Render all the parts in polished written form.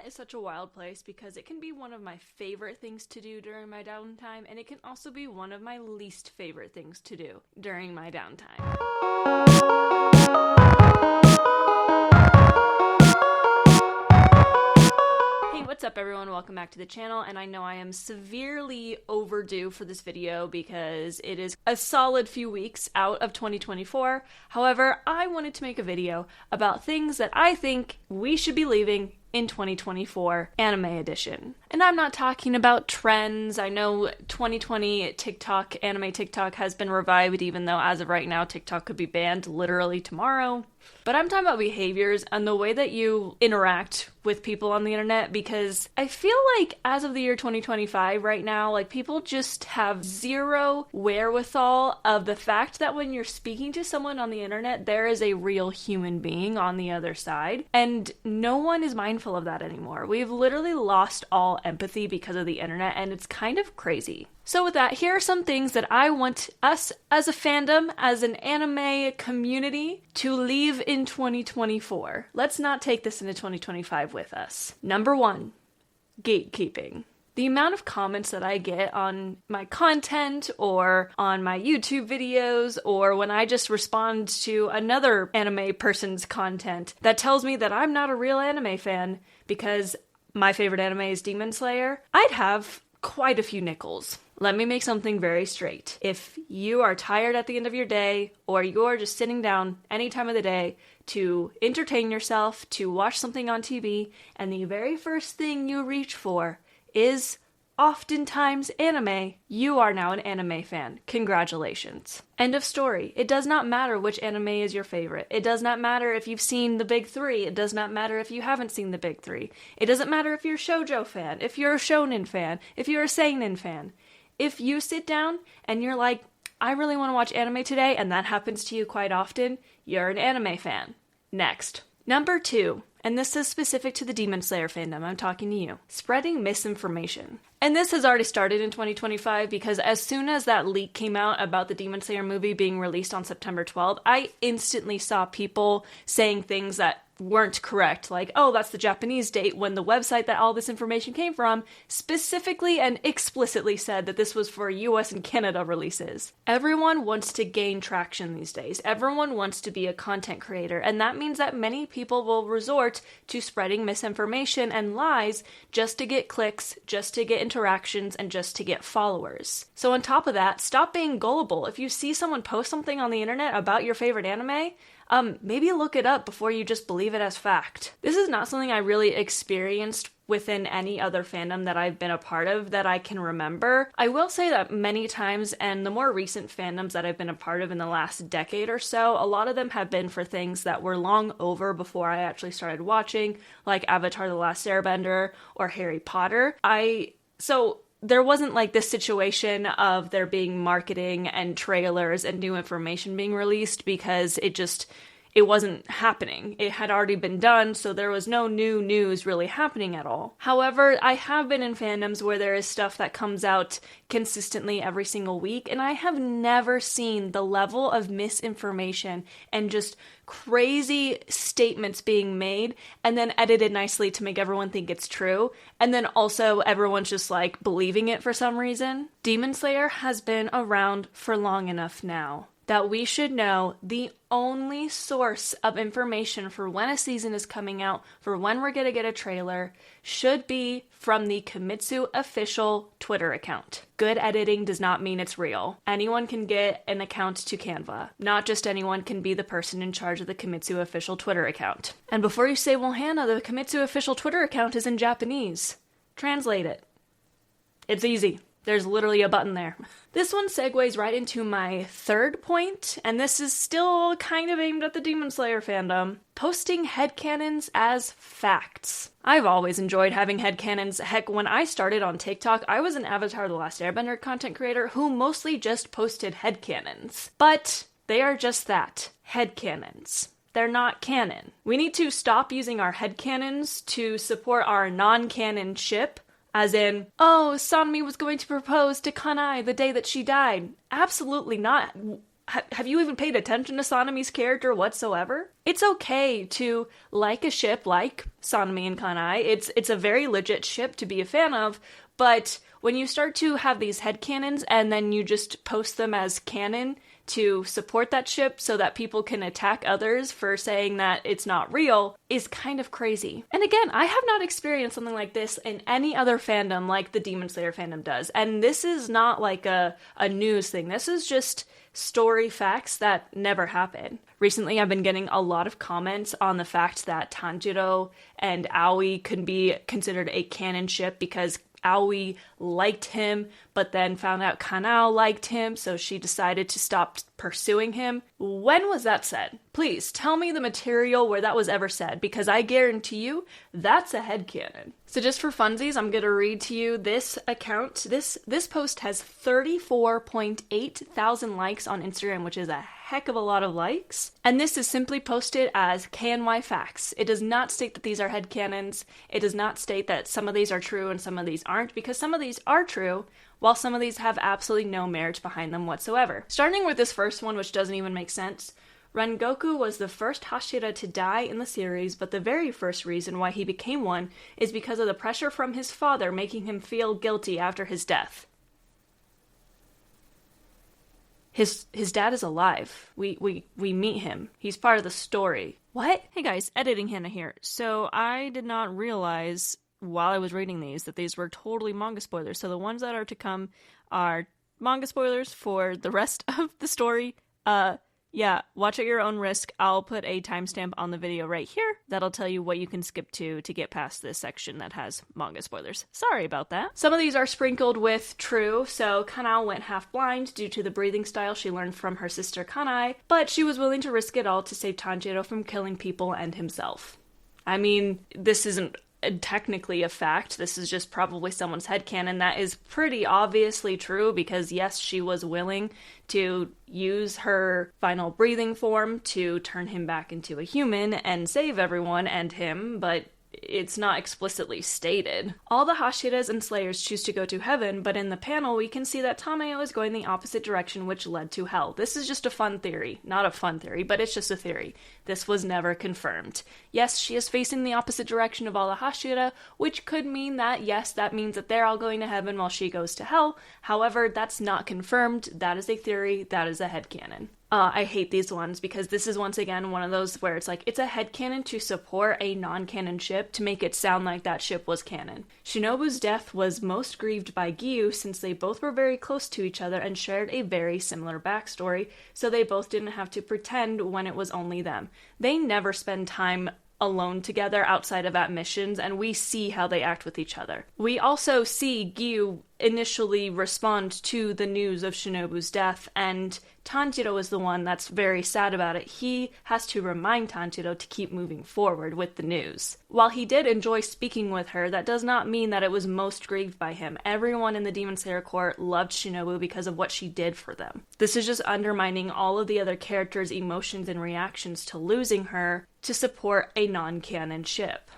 is such a wild place because it can be one of my favorite things to do during my downtime, and it can also be one of my least favorite things to do during my downtime. What's up everyone, welcome back to the channel, and I know I am severely overdue for this video because it is a solid few weeks out of 2024. However, I wanted to make a video about things that I think we should be leaving in 2024 anime edition. And I'm not talking about trends. I know 2020 anime TikTok has been revived, even though as of right now TikTok could be banned literally tomorrow. But I'm talking about behaviors and the way that you interact with people on the internet, because I feel like as of the year 2025 right now, like people just have zero wherewithal of the fact that when you're speaking to someone on the internet, there is a real human being on the other side, and no one is mindful of that anymore. We've literally lost all empathy because of the internet, and it's kind of crazy. So with that, here are some things that I want us as a fandom, as an anime community, to leave in 2024. Let's not take this into 2025 with us. Number 1, gatekeeping. The amount of comments that I get on my content or on my YouTube videos or when I just respond to another anime person's content that tells me that I'm not a real anime fan because my favorite anime is Demon Slayer, I'd have quite a few nickels. Let me make something very straight. If you are tired at the end of your day, or you're just sitting down any time of the day to entertain yourself, to watch something on TV, and the very first thing you reach for is oftentimes anime, you are now an anime fan. Congratulations. End of story. It does not matter which anime is your favorite. It does not matter if you've seen the big 3. It does not matter if you haven't seen the big 3. It doesn't matter if you're a shoujo fan, if you're a shonen fan, if you're a seinen fan. If you sit down and you're like, I really want to watch anime today, and that happens to you quite often, you're an anime fan. Next. Number 2, and this is specific to the Demon Slayer fandom, I'm talking to you. Spreading misinformation. And this has already started in 2025 because as soon as that leak came out about the Demon Slayer movie being released on September 12th, I instantly saw people saying things that weren't correct, like, oh, that's the Japanese date, when the website that all this information came from specifically and explicitly said that this was for US and Canada releases. Everyone wants to gain traction these days. Everyone wants to be a content creator, and that means that many people will resort to spreading misinformation and lies just to get clicks, just to get interactions, and just to get followers. So on top of that, stop being gullible. If you see someone post something on the internet about your favorite anime, maybe look it up before you just believe it as fact. This is not something I really experienced within any other fandom that I've been a part of that I can remember. I will say that many times, and the more recent fandoms that I've been a part of in the last decade or so, a lot of them have been for things that were long over before I actually started watching, like Avatar: The Last Airbender or Harry Potter. So there wasn't like this situation of there being marketing and trailers and new information being released because it wasn't happening. It had already been done, so there was no new news really happening at all. However, I have been in fandoms where there is stuff that comes out consistently every single week, and I have never seen the level of misinformation and just crazy statements being made and then edited nicely to make everyone think it's true, and then also everyone's just like believing it for some reason. Demon Slayer has been around for long enough now that we should know the only source of information for when a season is coming out, for when we're going to get a trailer, should be from the Kimetsu official Twitter account. Good editing does not mean it's real. Anyone can get an account to Canva. Not just anyone can be the person in charge of the Kimetsu official Twitter account. And before you say, well, Hannah, the Kimetsu official Twitter account is in Japanese, translate it. It's easy. There's literally a button there. This one segues right into my third point, and this is still kind of aimed at the Demon Slayer fandom. Posting headcanons as facts. I've always enjoyed having headcanons. Heck, when I started on TikTok, I was an Avatar: The Last Airbender content creator who mostly just posted headcanons. But they are just that, headcanons. They're not canon. We need to stop using our headcanons to support our non-canon ship. As in, oh, Sanmi was going to propose to Kanai the day that she died. Absolutely not. Have you even paid attention to Sanami's character whatsoever? It's okay to like a ship like Sanemi and Kanai. It's a very legit ship to be a fan of, but when you start to have these headcanons and then you just post them as canon to support that ship so that people can attack others for saying that it's not real is kind of crazy. And again, I have not experienced something like this in any other fandom like the Demon Slayer fandom does. And this is not like a news thing. This is just story facts that never happen. Recently, I've been getting a lot of comments on the fact that Tanjiro and Aoi could be considered a canon ship because Aoi liked him, but then found out Kanao liked him, so she decided to stop pursuing him. When was that said? Please, tell me the material where that was ever said, because I guarantee you, that's a headcanon. So just for funsies, I'm gonna read to you this account. This post has 34.8 thousand likes on Instagram, which is a heck of a lot of likes. And this is simply posted as KNY facts. It does not state that these are headcanons. It does not state that some of these are true and some of these aren't, because some of these are true, while some of these have absolutely no merit behind them whatsoever. Starting with this first one, which doesn't even make sense. Rengoku was the first Hashira to die in the series, but the very first reason why he became one is because of the pressure from his father making him feel guilty after his death. His dad is alive. We meet him. He's part of the story. What? Hey guys, editing Hannah here. So I did not realize while I was reading these that these were totally manga spoilers. So the ones that are to come are manga spoilers for the rest of the story. Yeah, watch at your own risk. I'll put a timestamp on the video right here that'll tell you what you can skip to get past this section that has manga spoilers. Sorry about that. Some of these are sprinkled with true, so Kanao went half blind due to the breathing style she learned from her sister Kanai, but she was willing to risk it all to save Tanjiro from killing people and himself. I mean, this isn't technically a fact. This is just probably someone's headcanon. That is pretty obviously true because yes, she was willing to use her final breathing form to turn him back into a human and save everyone and him, but it's not explicitly stated. All the Hashiras and Slayers choose to go to heaven, but in the panel we can see that Tameo is going the opposite direction, which led to hell. This is just a fun theory. Not a fun theory, but it's just a theory. This was never confirmed. Yes, she is facing the opposite direction of all the Hashira, which could mean that, yes, that means that they're all going to heaven while she goes to hell. However, that's not confirmed. That is a theory. That is a headcanon. I hate these ones because this is once again one of those where it's like, it's a headcanon to support a non-canon ship to make it sound like that ship was canon. Shinobu's death was most grieved by Giyu since they both were very close to each other and shared a very similar backstory, so they both didn't have to pretend when it was only them. They never spend time alone together outside of at missions, and we see how they act with each other. We also see Giyu initially respond to the news of Shinobu's death, and Tanjiro is the one that's very sad about it. He has to remind Tanjiro to keep moving forward with the news. While he did enjoy speaking with her, that does not mean that it was most grieved by him. Everyone in the Demon Slayer Court loved Shinobu because of what she did for them. This is just undermining all of the other characters' emotions and reactions to losing her to support a non-canon ship.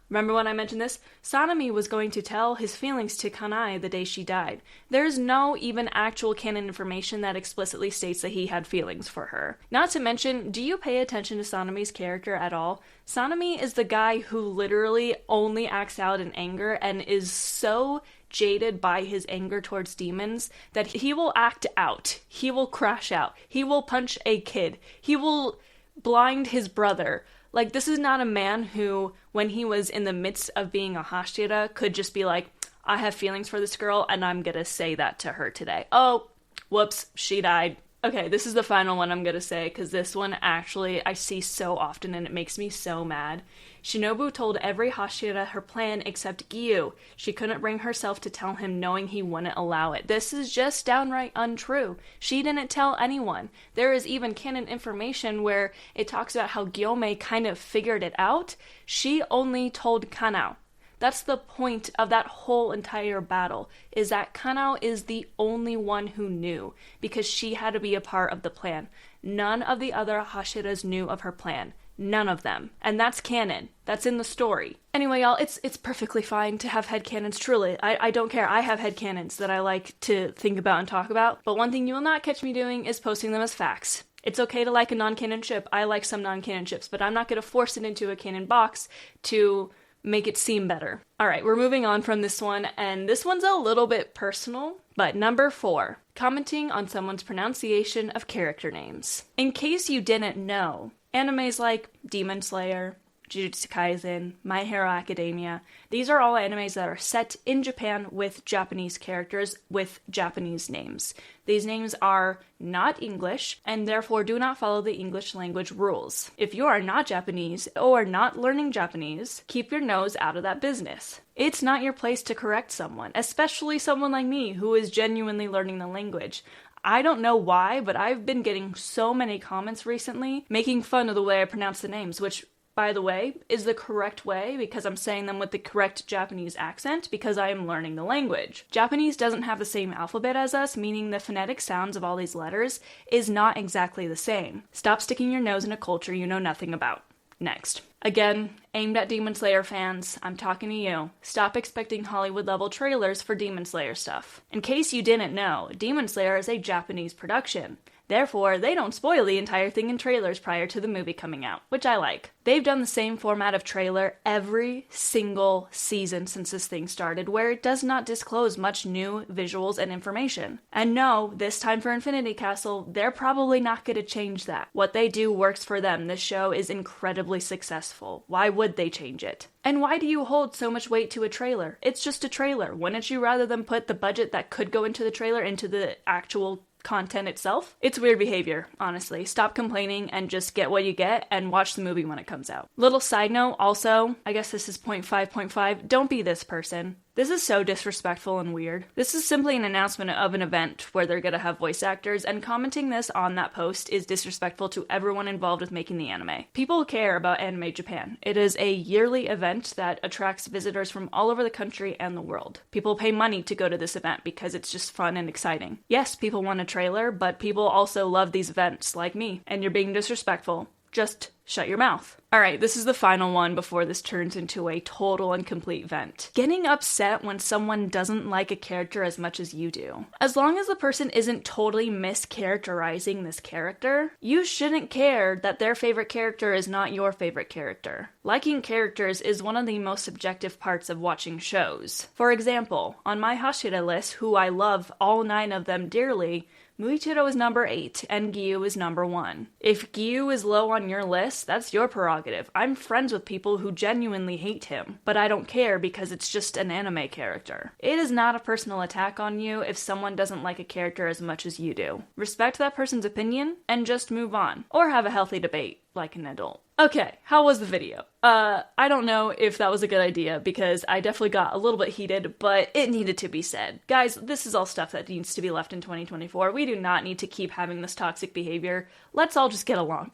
Remember when I mentioned this? Sanemi was going to tell his feelings to Kanai the day she died. There's no even actual canon information that explicitly states that he had feelings for her. Not to mention, do you pay attention to Sanemi's character at all? Sanemi is the guy who literally only acts out in anger and is so jaded by his anger towards demons that he will act out. He will crash out. He will punch a kid. He will blind his brother. Like, this is not a man who, when he was in the midst of being a Hashira, could just be like, I have feelings for this girl, and I'm gonna say that to her today. Oh, whoops, she died. Okay, this is the final one I'm gonna say, because this one actually I see so often, and it makes me so mad. Shinobu told every Hashira her plan except Giyu. She couldn't bring herself to tell him knowing he wouldn't allow it. This is just downright untrue. She didn't tell anyone. There is even canon information where it talks about how Gyome kind of figured it out. She only told Kanao. That's the point of that whole entire battle, is that Kanao is the only one who knew, because she had to be a part of the plan. None of the other Hashiras knew of her plan. None of them. And that's canon. That's in the story. Anyway, y'all, it's perfectly fine to have headcanons, truly. I don't care. I have headcanons that I like to think about and talk about. But one thing you will not catch me doing is posting them as facts. It's okay to like a non-canon ship. I like some non-canon ships, but I'm not going to force it into a canon box to make it seem better. All right, we're moving on from this one, and this one's a little bit personal, but number 4, commenting on someone's pronunciation of character names. In case you didn't know, animes like Demon Slayer, Jujutsu Kaisen, My Hero Academia, these are all animes that are set in Japan with Japanese characters with Japanese names. These names are not English and therefore do not follow the English language rules. If you are not Japanese or not learning Japanese, keep your nose out of that business. It's not your place to correct someone, especially someone like me who is genuinely learning the language. I don't know why, but I've been getting so many comments recently making fun of the way I pronounce the names, which, by the way, is the correct way because I'm saying them with the correct Japanese accent because I am learning the language. Japanese doesn't have the same alphabet as us, meaning the phonetic sounds of all these letters is not exactly the same. Stop sticking your nose in a culture you know nothing about. Next. Again, aimed at Demon Slayer fans, I'm talking to you. Stop expecting Hollywood-level trailers for Demon Slayer stuff. In case you didn't know, Demon Slayer is a Japanese production. Therefore, they don't spoil the entire thing in trailers prior to the movie coming out, which I like. They've done the same format of trailer every single season since this thing started, where it does not disclose much new visuals and information. And no, this time for Infinity Castle, they're probably not going to change that. What they do works for them. This show is incredibly successful. Why would they change it? And why do you hold so much weight to a trailer? It's just a trailer. Wouldn't you rather than put the budget that could go into the trailer into the actual content itself? It's weird behavior, honestly. Stop complaining and just get what you get and watch the movie when it comes out. Little side note also, I guess this is 0.5, don't be this person. This is so disrespectful and weird. This is simply an announcement of an event where they're gonna have voice actors, and commenting this on that post is disrespectful to everyone involved with making the anime. People care about Anime Japan. It is a yearly event that attracts visitors from all over the country and the world. People pay money to go to this event because it's just fun and exciting. Yes, people want a trailer, but people also love these events, like me, and you're being disrespectful. Just shut your mouth. Alright, this is the final one before this turns into a total and complete vent. Getting upset when someone doesn't like a character as much as you do. As long as the person isn't totally mischaracterizing this character, you shouldn't care that their favorite character is not your favorite character. Liking characters is one of the most subjective parts of watching shows. For example, on my Hashira list, who I love all 9 of them dearly, Muichiro is number 8, and Gyu is number 1. If Gyu is low on your list, that's your prerogative. I'm friends with people who genuinely hate him, but I don't care because it's just an anime character. It is not a personal attack on you if someone doesn't like a character as much as you do. Respect that person's opinion, and just move on. Or have a healthy debate, like an adult. Okay, how was the video? I don't know if that was a good idea because I definitely got a little bit heated, but it needed to be said. Guys, this is all stuff that needs to be left in 2024. We do not need to keep having this toxic behavior. Let's all just get along.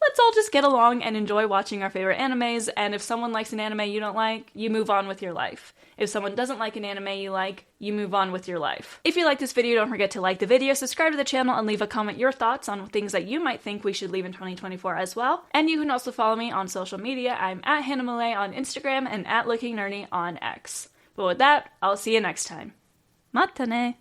Let's all just get along and enjoy watching our favorite animes, and if someone likes an anime you don't like, you move on with your life. If someone doesn't like an anime you like, you move on with your life. If you like this video, don't forget to like the video, subscribe to the channel, and leave a comment your thoughts on things that you might think we should leave in 2024 as well. And you can also follow me on social media. I'm at Hannah Malay on Instagram and at lookingnerdy on X. But with that, I'll see you next time. Mata ne!